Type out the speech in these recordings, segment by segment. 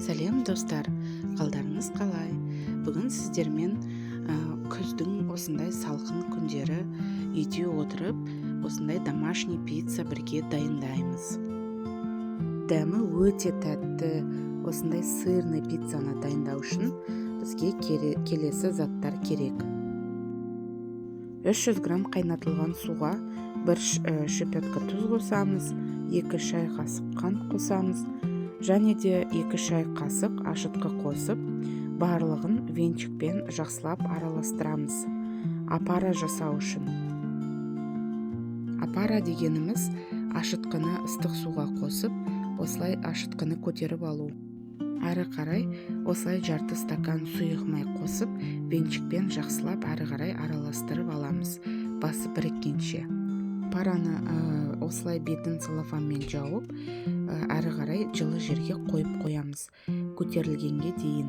Сәлем достар, қалдарыңыз қалай? Бүгін сіздермен күздің осындай салқын күндері үйде отырып, осындай домашний пицца бірге дайындаймыз. Дәмі өте тәтті, осындай сырный пиццаны дайындау үшін бізге келесі заттар керек. 300 грамм қайнатылған суға 1 щепотка тұз қосамыз, 2 шай қасық қант қосамыз, және де 2 шай қасық ашытқы қосып, барлығын венчикпен жақсылап араластырамыз. Апара жасау үшін. Апара дегеніміз ашытқыны ыстық суға қосып, осылай ашытқыны көтеріп алу. Әрі қарай осылай жарты стакан сұйық май қосып, венчикпен жақсылап әрі қарай араластырып аламыз, басы біріккенше. Апараны осылай бетін целлофанмен жауып, әрі қарай жылы жерге қойып қоямыз, көтерілгенге дейін.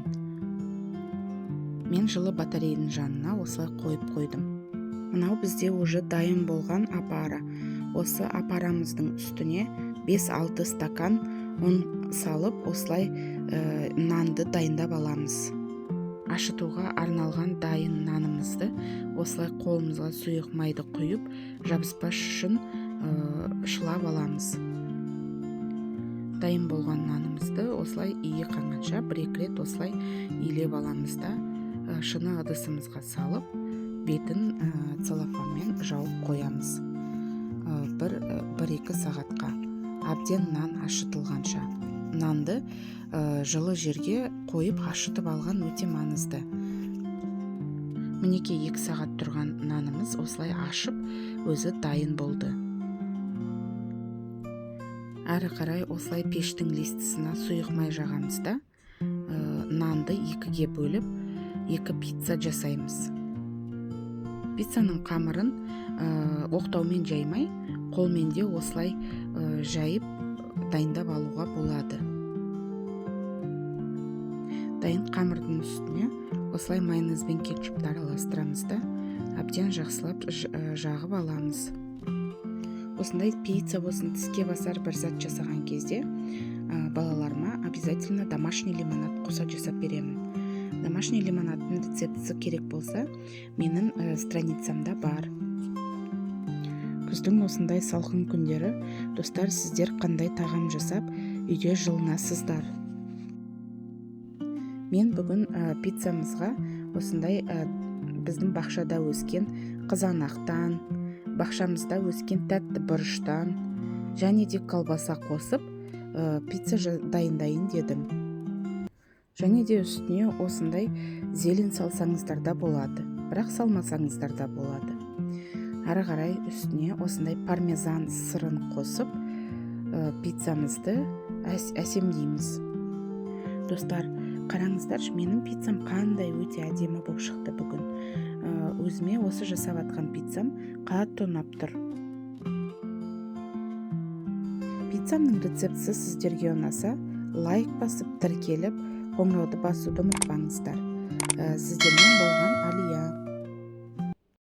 Мен жылы батарейдің жанына осылай қойып қойдым. Мынау бізде уже дайын болған апара. Осы апарамыздың үстіне 5-6 стакан ұн салып, осылай нанды дайындап аламыз. Ашытуға арналған дайын нанымызды осылай қолымызға сұйық майды құйып, жабыспас үшін шылап аламыз. Дайын болған нанымызды осылай иі қанғанша 1-2 рет осылай илеп аламыз да, шыны ыдысымызға салып, бетін целлофанмен жауып қоямыз. 1-2 сағатқа, әбден нан ашытылғанша. Нанды жылы жерге қойып ашытып алған өте маңызды. Мінекей 2 сағат тұрған нанымыз осылай ашып, өзі дайын болды. Әрі қарай осылай пештің листісіне сұйық май жағамызда, нанды 2-ге бөліп, 2 пицца жасаймыз. Пиццаның қамырын оқтаумен жаймай, қолмен де осылай жайып дайындап алуға болады. Дайын қамырдың үстіне осылай майонез бен кетчупты араластырамыз да, әбден жақсылап жағып аламыз. Осындай пицца болсын, тіске басар бір зат жасаған кезде балаларыма обязательно домашний лимонад қоса жасап беремін. Домашний лимонадтың рецептісі керек болса, менің страницамда бар. Күздің осындай салқын күндері, достар, сіздер қандай тағам жасап, үйде жылынасыздар. Мен бүгін пиццамызға осындай біздің бақшада өскен қызанақтан, бақшамызда өскен тәтті бұрыштан, және де колбаса қосып, пицца дайындайын дедім. Және де үстіне осындай зелень салсаңыздар да болады, бірақ салмасаңыздар да болады. Әрі қарай үстіне осындай пармезан сырын қосып, пиццамызды әсемдейміз. Достар, қараңыздар, менің пиццам қандай өте әдемі болып шықты бүгін. Өзіме осы жасап атқан пиццам қатты ұнап тұр. Пиццамның рецептісі сіздерге ұнаса, лайк басып, тіркеліп, қоңырауды басуды ұмытпаңыздар. Сіздермен болған Алия.